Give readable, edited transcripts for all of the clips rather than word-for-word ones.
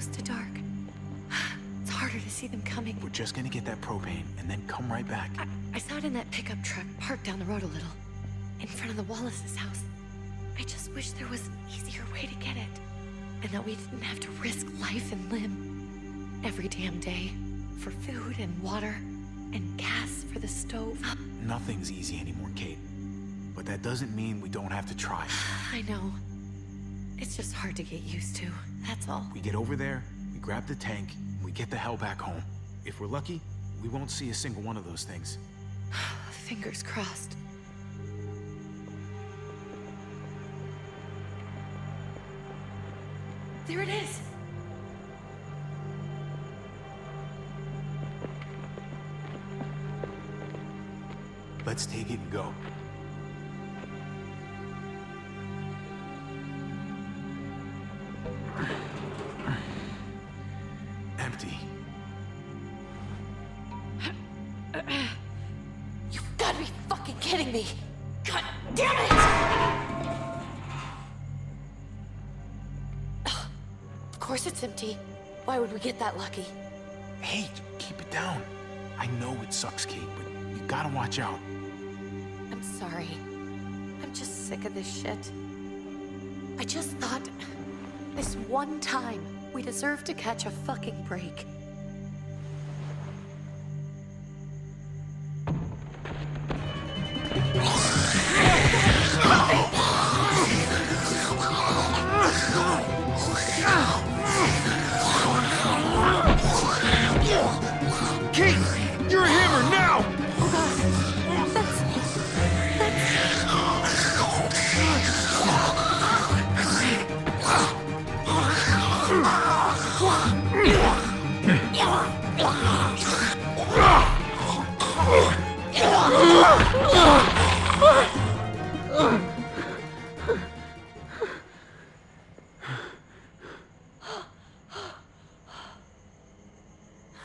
close to dark. It's harder to see them coming. We're just gonna get that propane and then come right back. I saw it in that pickup truck parked down the road a little, in front of the Wallace's house. I just wish there was an easier way to get it, and that we didn't have to risk life and limb every damn day for food and water and gas for the stove. Nothing's easy anymore, Kate. But that doesn't mean we don't have to try. I know. It's just hard to get used to, that's all. We get over there, we grab the tank, and we get the hell back home. If we're lucky, we won't see a single one of those things. Fingers crossed. There it is! Let's take it and go. Empty. You've got to be fucking kidding me! God damn it! Of course it's empty. Why would we get that lucky? Hey, keep it down. I know it sucks, Kate, but you gotta watch out. I'm sorry. I'm just sick of this shit. I just thought this one time we deserve to catch a fucking break. Kate, you're a hammer now!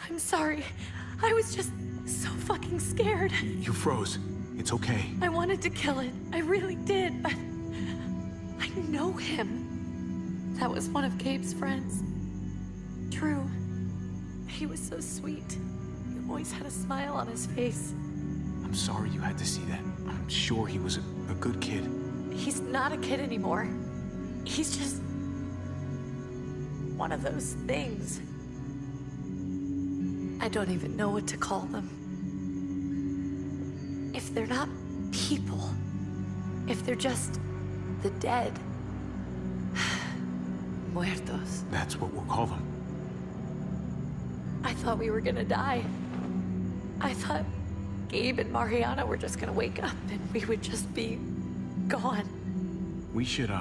I'm sorry. I was just so fucking scared. You froze. It's okay. I wanted to kill it. I really did, but I know him. That was one of Gabe's friends. Drew. He was so sweet. He always had a smile on his face. I'm sorry you had to see that. I'm sure he was a good kid. He's not a kid anymore. He's just one of those things. I don't even know what to call them. If they're not people, if they're just the dead, muertos. That's what we'll call them. I thought we were gonna die. I thought Gabe and Mariana were just gonna wake up and we would just be gone. We should,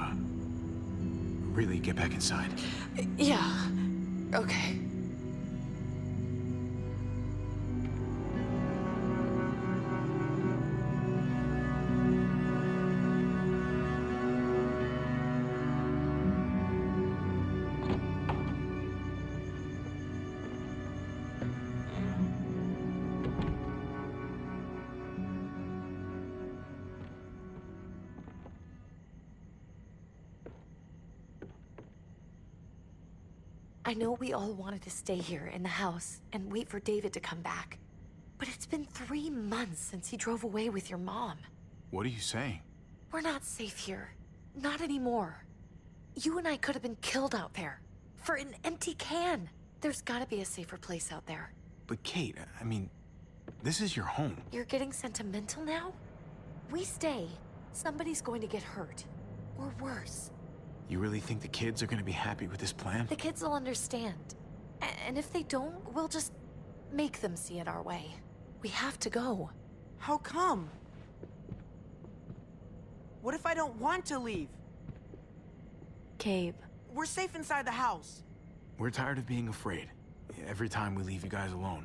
really get back inside. Yeah. Okay. I know we all wanted to stay here in the house and wait for David to come back. But it's been 3 months since he drove away with your mom. What are you saying? We're not safe here. Not anymore. You and I could have been killed out there. For an empty can. There's gotta be a safer place out there. But Kate, I mean, this is your home. You're getting sentimental now? We stay, somebody's going to get hurt. Or worse. You really think the kids are gonna be happy with this plan? The kids will understand. And if they don't, we'll just make them see it our way. We have to go. How come? What if I don't want to leave? Gabe. We're safe inside the house. We're tired of being afraid. Every time we leave you guys alone.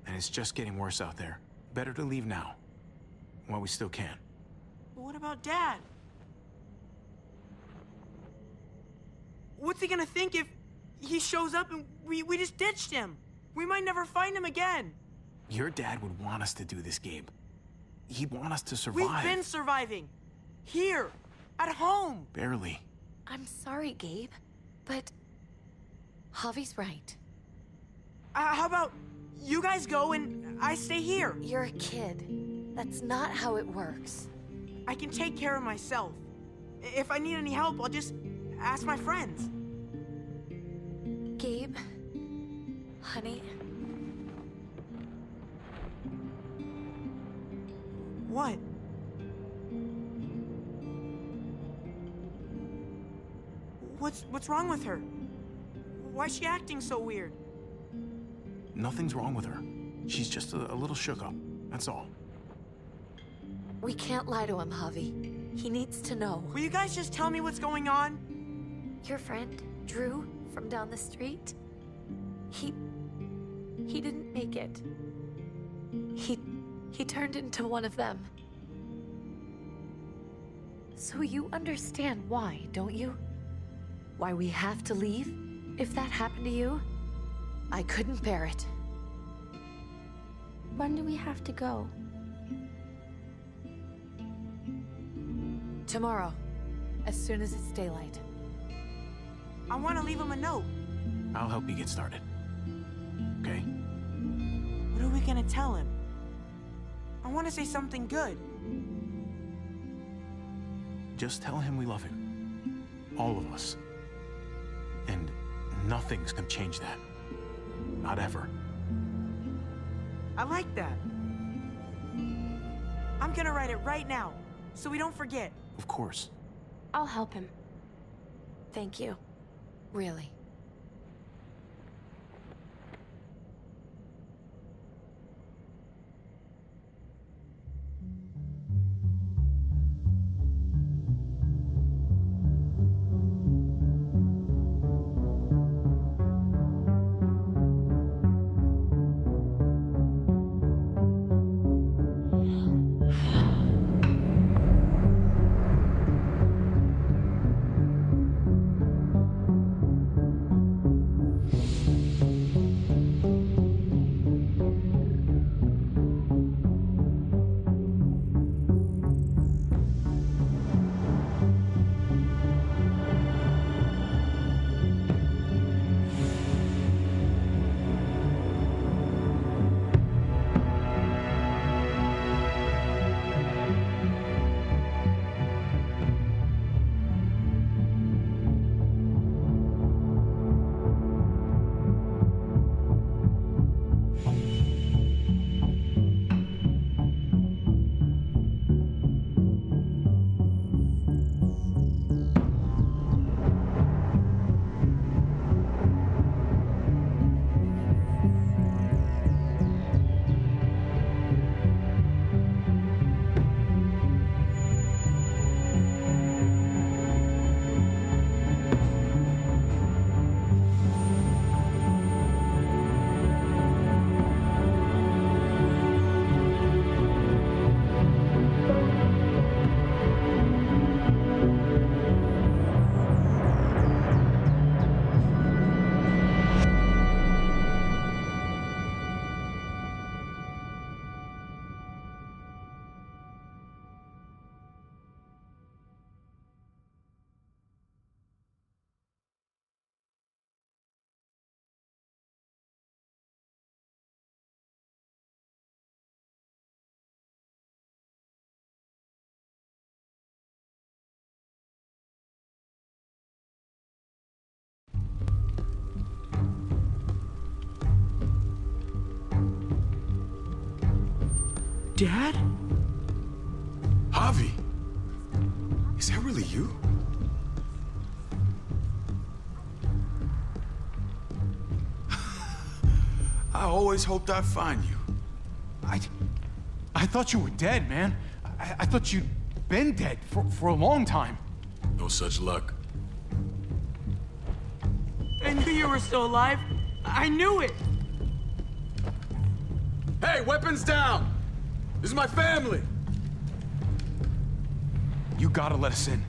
And it's just getting worse out there. Better to leave now. While we still can. But what about Dad? What's he gonna think if he shows up and we just ditched him? We might never find him again. Your dad would want us to do this, Gabe. He'd want us to survive. We've been surviving. Here. At home. Barely. I'm sorry, Gabe, but Javi's right. How about you guys go and I stay here? You're a kid. That's not how it works. I can take care of myself. If I need any help, I'll just ask my friends. Gabe, honey, What? What's wrong with her? Why is she acting so weird? Nothing's wrong with her. She's just a little shook up, that's all. we can't lie to him, Javi. He needs to know. Will you guys just tell me what's going on? Your friend, Drew, from down the street, he didn't make it. He turned into one of them. So you understand why, don't you? Why we have to leave? If that happened to you, I couldn't bear it. When do we have to go? Tomorrow, as soon as it's daylight. I want to leave him a note. I'll help you get started. Okay? What are we gonna tell him? I want to say something good. Just tell him we love him. All of us. And nothing's gonna change that. Not ever. I like that. I'm gonna write it right now, so we don't forget. Of course. I'll help him. Thank you. Really. Dad? Javi! Is that really you? I always hoped I'd find you. I thought you were dead, man. I thought you'd been dead for a long time. No such luck. I knew you were still alive. I knew it. Hey, weapons down! This is my family! You gotta let us in.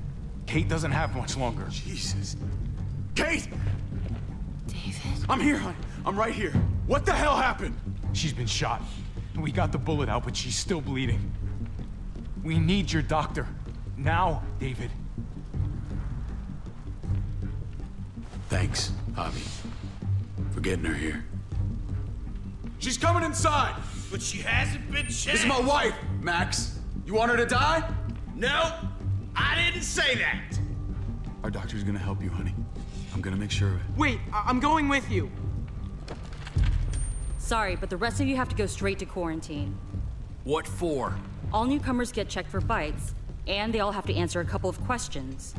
Kate doesn't have much longer. Jesus. Kate! David? I'm here, honey. I'm right here. What the hell happened? She's been shot. We got the bullet out, but she's still bleeding. We need your doctor. Now, David. Thanks, Javi. for getting her here. She's coming inside! But she hasn't been checked. This is my wife, Max. You want her to die? No, I didn't say that. Our doctor's gonna help you, honey. I'm gonna make sure of it. Wait, I'm going with you. Sorry, but the rest of you have to go straight to quarantine. What for? All newcomers get checked for bites, and they all have to answer a couple of questions.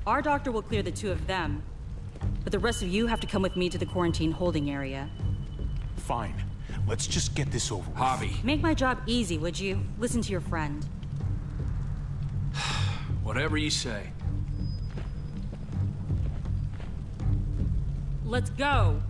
Our doctor will clear the two of them, but the rest of you have to come with me to the quarantine holding area. Fine. Let's just get this over with. Javi, Make my job easy, would you? Listen to your friend. whatever you say. Let's go!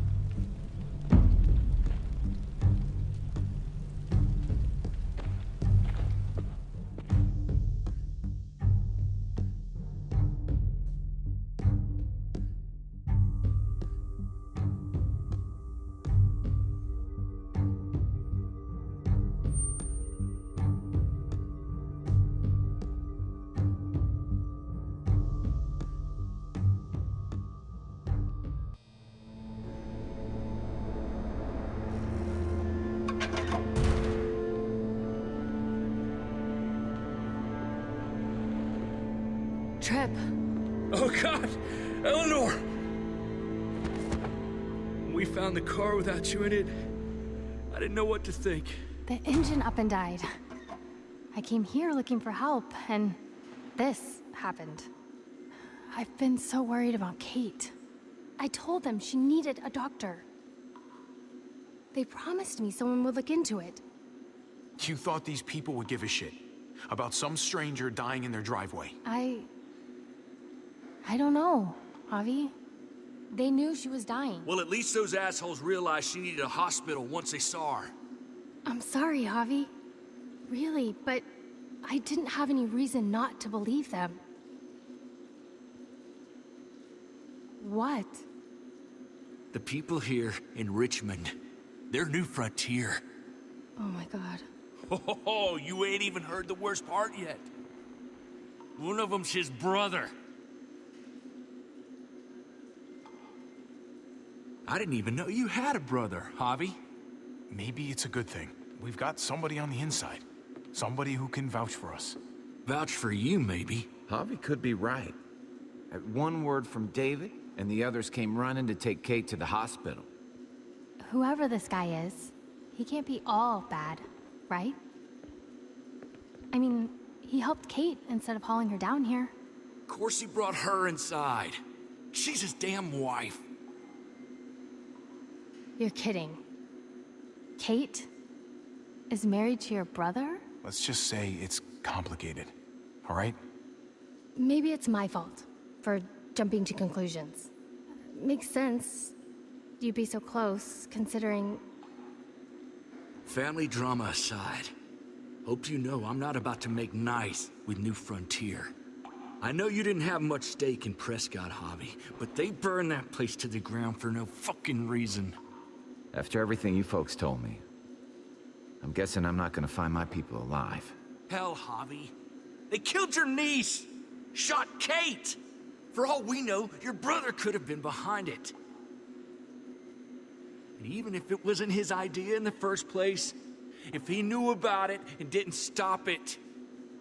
Trip. Oh God, Eleanor! When we found the car without you in it, I didn't know what to think. The engine up and died. I came here looking for help, and this happened. I've been so worried about Kate. I told them she needed a doctor. They promised me someone would look into it. You thought these people would give a shit about some stranger dying in their driveway. I don't know, Javi. They knew she was dying. Well, at least those assholes realized she needed a hospital once they saw her. I'm sorry, Javi. Really, but I didn't have any reason not to believe them. What? The people here in Richmond, their new frontier. Oh my god. Oh, you ain't even heard the worst part yet. One of them's his brother. I didn't even know you had a brother, Javi. Maybe it's a good thing. We've got somebody on the inside. Somebody who can vouch for us. Vouch for you, maybe. Javi could be right. At one word from David, and the others came running to take Kate to the hospital. Whoever this guy is, he can't be all bad, right? I mean, he helped Kate instead of hauling her down here. Of course he brought her inside. She's his damn wife. You're kidding. Kate is married to your brother? Let's just say it's complicated. All right? Maybe it's my fault for jumping to conclusions. Makes sense. You'd be so close, considering... Family drama aside, hope you know I'm not about to make nice with New Frontier. I know you didn't have much stake in Prescott, Javi, but they burned that place to the ground for no fucking reason. After everything you folks told me, I'm guessing I'm not gonna find my people alive. Hell, Javi. They killed your niece! Shot Kate! For all we know, your brother could have been behind it. And even if it wasn't his idea in the first place, if he knew about it and didn't stop it...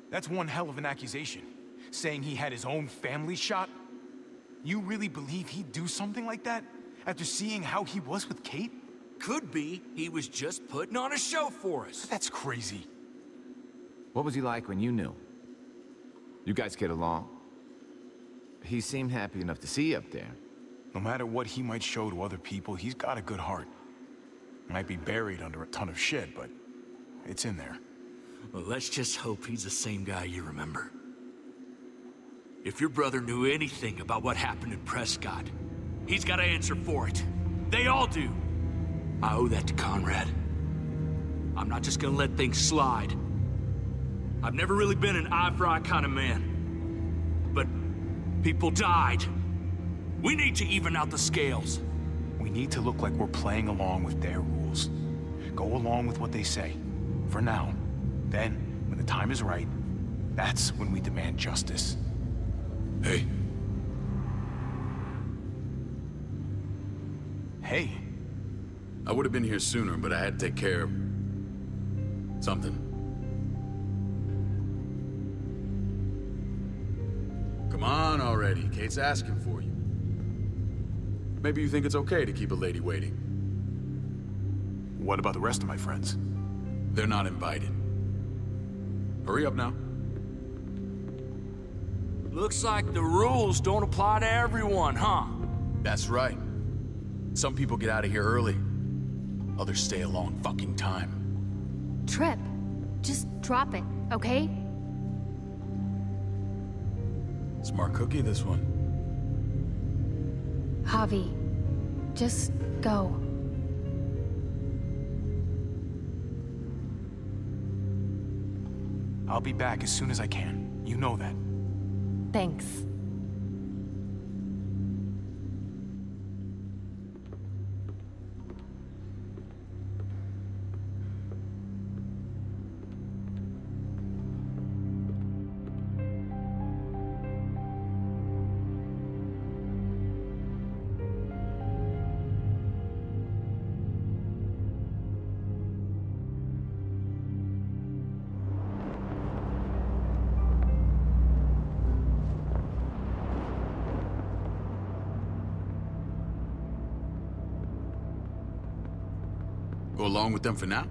That's one hell of an accusation. Saying he had his own family shot? You really believe he'd do something like that? After seeing how he was with Kate? Could be he was just putting on a show for us. That's crazy. What was he like when you knew? You guys get along? He seemed happy enough to see you up there. No matter what he might show to other people, he's got a good heart. Might be buried under a ton of shit, but it's in there. Well, let's just hope he's the same guy you remember. If your brother knew anything about what happened in Prescott, he's got to answer for it. They all do. I owe that to Conrad. I'm not just gonna let things slide. I've never really been an eye-for-eye kind of man. But people died. We need to even out the scales. We need to look like we're playing along with their rules. Go along with what they say. For now. Then, when the time is right, that's when we demand justice. Hey, Hey. I would have been here sooner, but I had to take care of something. Come on already. Kate's asking for you. Maybe you think it's okay to keep a lady waiting. What about the rest of my friends? They're not invited. Hurry up now. Looks like the rules don't apply to everyone, huh? That's right. Some people get out of here early. Others stay a long fucking time. Trip, just drop it, okay? Smart cookie, this one. Javi, just go. I'll be back as soon as I can. You know that. Thanks. Go along with them for now?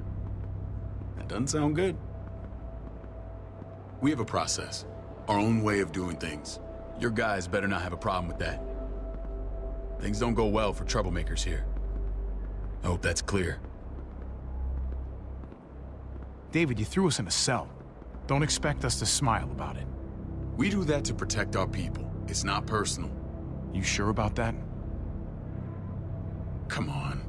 That doesn't sound good. We have a process, our own way of doing things. Your guys better not have a problem with that. Things don't go well for troublemakers here. I hope that's clear. David, you threw us in a cell. Don't expect us to smile about it. We do that to protect our people. It's not personal. You sure about that? Come on.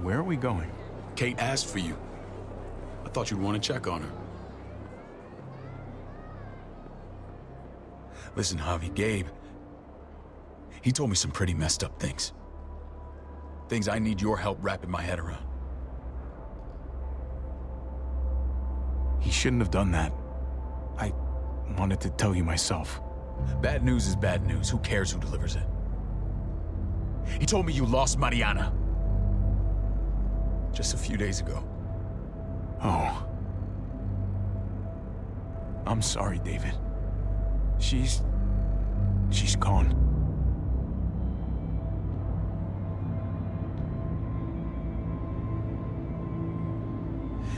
Where are we going? Kate asked for you. I thought you'd want to check on her. Listen, Javi, Gabe, he told me some pretty messed up things. Things I need your help wrapping my head around. He shouldn't have done that. I wanted to tell you myself. Bad news is bad news. Who cares who delivers it? He told me you lost Mariana. Just a few days ago. Oh. I'm sorry, David. She's gone.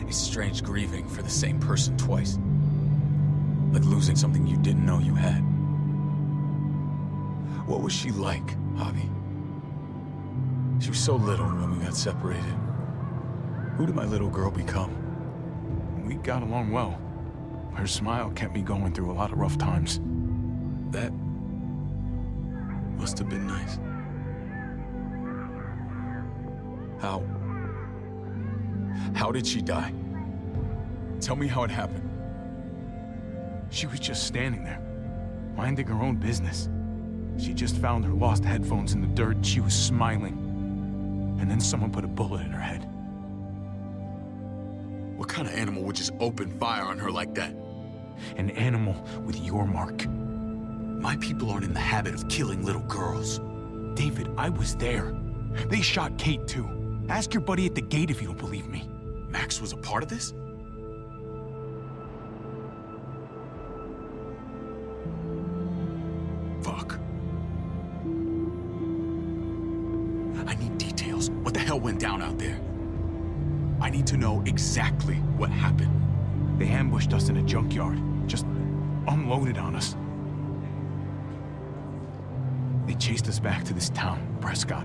It's strange grieving for the same person twice. Like losing something you didn't know you had. What was she like, Javi? She was so little when we got separated. Who did my little girl become? We got along well. Her smile kept me going through a lot of rough times. That must have been nice. How did she die? Tell me how it happened. She was just standing there, minding her own business. She just found her lost headphones in the dirt and she was smiling. And then someone put a bullet in her head. What kind of animal would just open fire on her like that? An animal with your mark. My people aren't in the habit of killing little girls. David, I was there. They shot Kate too. Ask your buddy at the gate if you don't believe me. Max was a part of this? Fuck. I need details. What the hell went down out there? I need to know exactly what happened. They ambushed us in a junkyard. Just unloaded on us. They chased us back to this town, Prescott.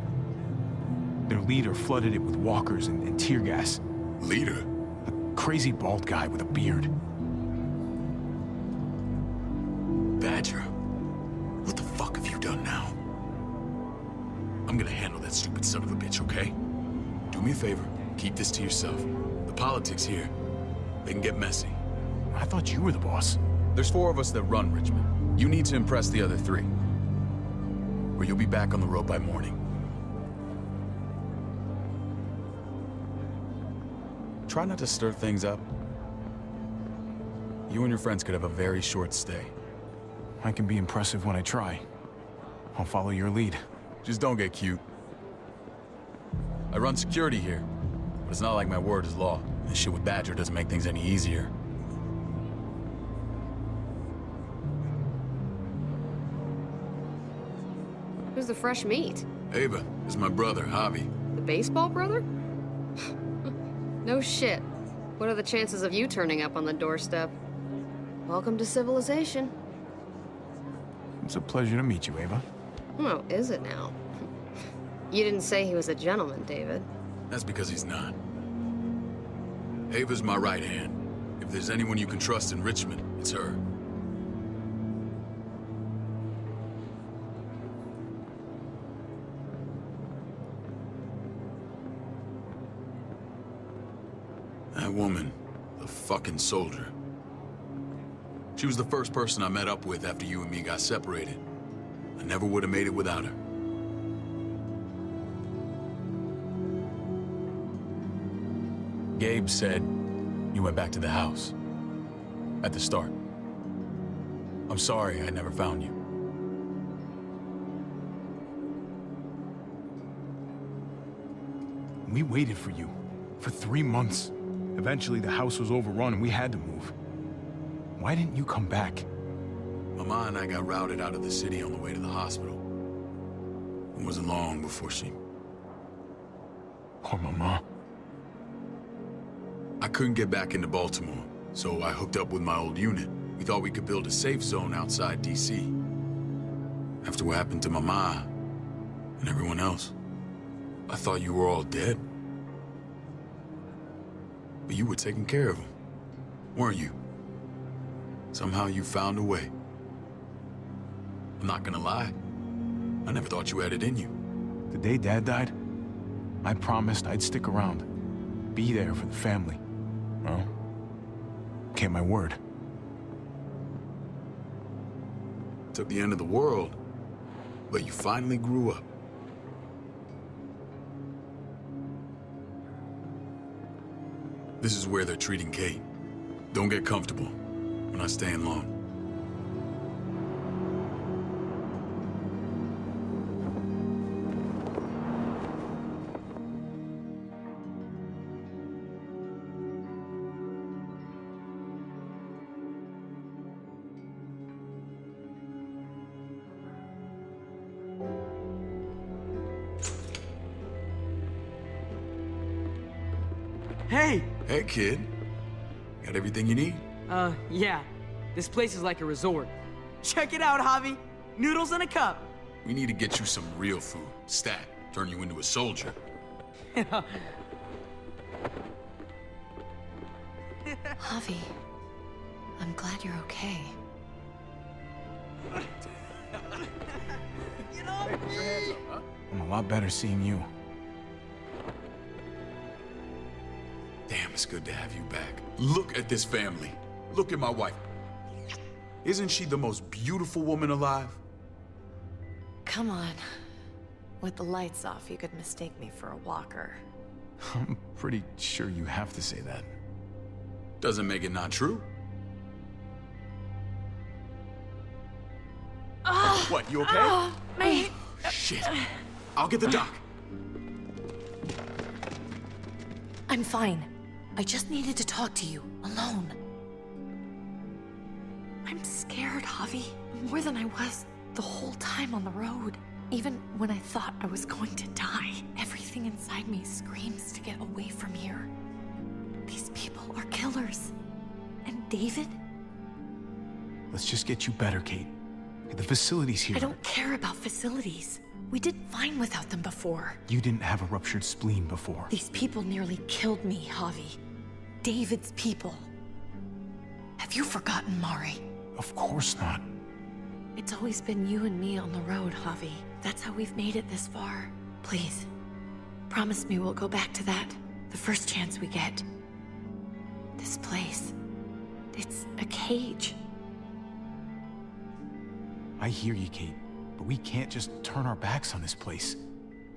Their leader flooded it with walkers and tear gas. Leader? A crazy bald guy with a beard. Badger, what the fuck have you done now? I'm gonna handle that stupid son of a bitch, okay? Do me a favor, keep this to yourself. The politics here, they can get messy. I thought you were the boss. There's 4 of us that run Richmond. You need to impress the other 3. Or you'll be back on the road by morning. Try not to stir things up. You and your friends could have a very short stay. I can be impressive when I try. I'll follow your lead. Just don't get cute. I run security here, but it's not like my word is law. This shit with Badger doesn't make things any easier. Who's the fresh meat? Ava, this is my brother, Javi. The baseball brother? No shit. What are the chances of you turning up on the doorstep? Welcome to civilization. It's a pleasure to meet you, Ava. Oh, is it now? You didn't say he was a gentleman, David. That's because he's not. Ava's my right hand. If there's anyone you can trust in Richmond, it's her. That woman, the fucking soldier. She was the first person I met up with after you and me got separated. I never would have made it without her. Gabe said you went back to the house. At the start. I'm sorry I never found you. We waited for you. For 3 months. Eventually, the house was overrun and we had to move. Why didn't you come back? Mama and I got routed out of the city on the way to the hospital. It wasn't long before she... Poor Mama. I couldn't get back into Baltimore, so I hooked up with my old unit. We thought we could build a safe zone outside D.C. After what happened to Mama and everyone else, I thought you were all dead. But you were taking care of them, weren't you? Somehow you found a way. I'm not gonna lie. I never thought you had it in you. The day Dad died, I promised I'd stick around. Be there for the family. Well, kept my word. Took the end of the world, but you finally grew up. This is where they're treating Kate. Don't get comfortable. We're not staying long. Hey! Hey, kid. Got everything you need? Yeah. This place is like a resort. Check it out, Javi. Noodles in a cup. We need to get you some real food. Stat. Turn you into a soldier. Javi, I'm glad you're okay. I'm a lot better seeing you. Damn, it's good to have you back. Look at this family. Look at my wife. Isn't she the most beautiful woman alive? Come on. With the lights off, you could mistake me for a walker. I'm pretty sure you have to say that. Doesn't make it not true. What, you okay? Mate! Shit. I'll get the doc. I'm fine. I just needed to talk to you, alone. I'm scared, Javi. More than I was the whole time on the road. Even when I thought I was going to die, everything inside me screams to get away from here. These people are killers. And David? Let's just get you better, Kate. The facility's here. I don't care about facilities. We did fine without them before. You didn't have a ruptured spleen before. These people nearly killed me, Javi. David's people. Have you forgotten, Mari? Of course not. It's always been you and me on the road, Javi. That's how we've made it this far. Please, promise me we'll go back to that the first chance we get. This place, it's a cage. I hear you, Kate, but we can't just turn our backs on this place.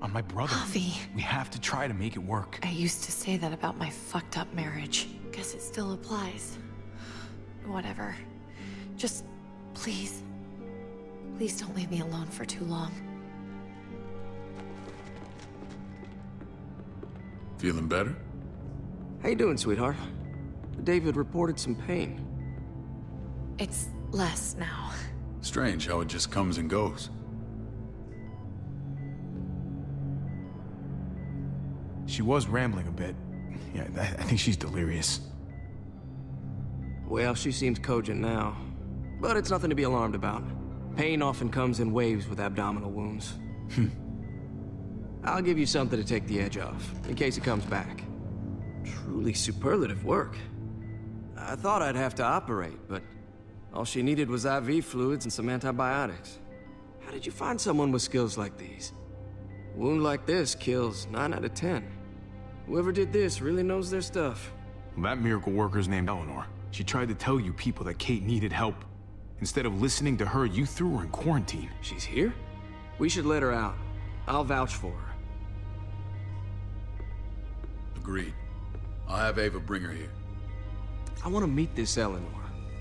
On my brother. Javi. We have to try to make it work. I used to say that about my fucked up marriage. Guess it still applies. Whatever. Just, please. Please don't leave me alone for too long. Feeling better? How you doing, sweetheart? David reported some pain. It's less now. Strange how it just comes and goes. She was rambling a bit. Yeah, I think she's delirious. Well, she seems cogent now. But it's nothing to be alarmed about. Pain often comes in waves with abdominal wounds. I'll give you something to take the edge off, in case it comes back. Truly superlative work. I thought I'd have to operate, but all she needed was IV fluids and some antibiotics. How did you find someone with skills like these? A wound like this kills 9 out of 10. Whoever did this really knows their stuff. Well, that miracle worker's named Eleanor. She tried to tell you people that Kate needed help. Instead of listening to her, you threw her in quarantine. She's here? We should let her out. I'll vouch for her. Agreed. I'll have Ava bring her here. I want to meet this Eleanor.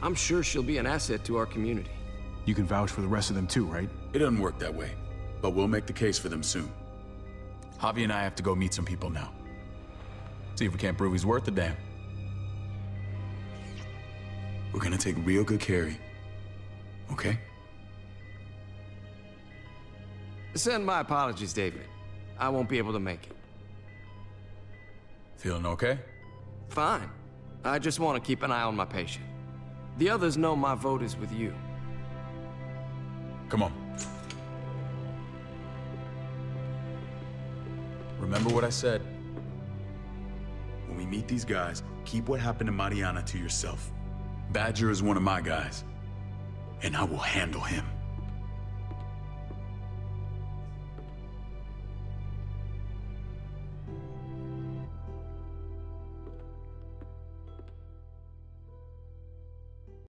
I'm sure she'll be an asset to our community. You can vouch for the rest of them too, right? It doesn't work that way, but we'll make the case for them soon. Javi and I have to go meet some people now. See if we can't prove he's worth a damn. We're gonna take real good care of you. Okay? Send my apologies, David. I won't be able to make it. Feeling okay? Fine. I just want to keep an eye on my patient. The others know my vote is with you. Come on. Remember what I said. When we meet these guys, keep what happened to Mariana to yourself. Badger is one of my guys, and I will handle him.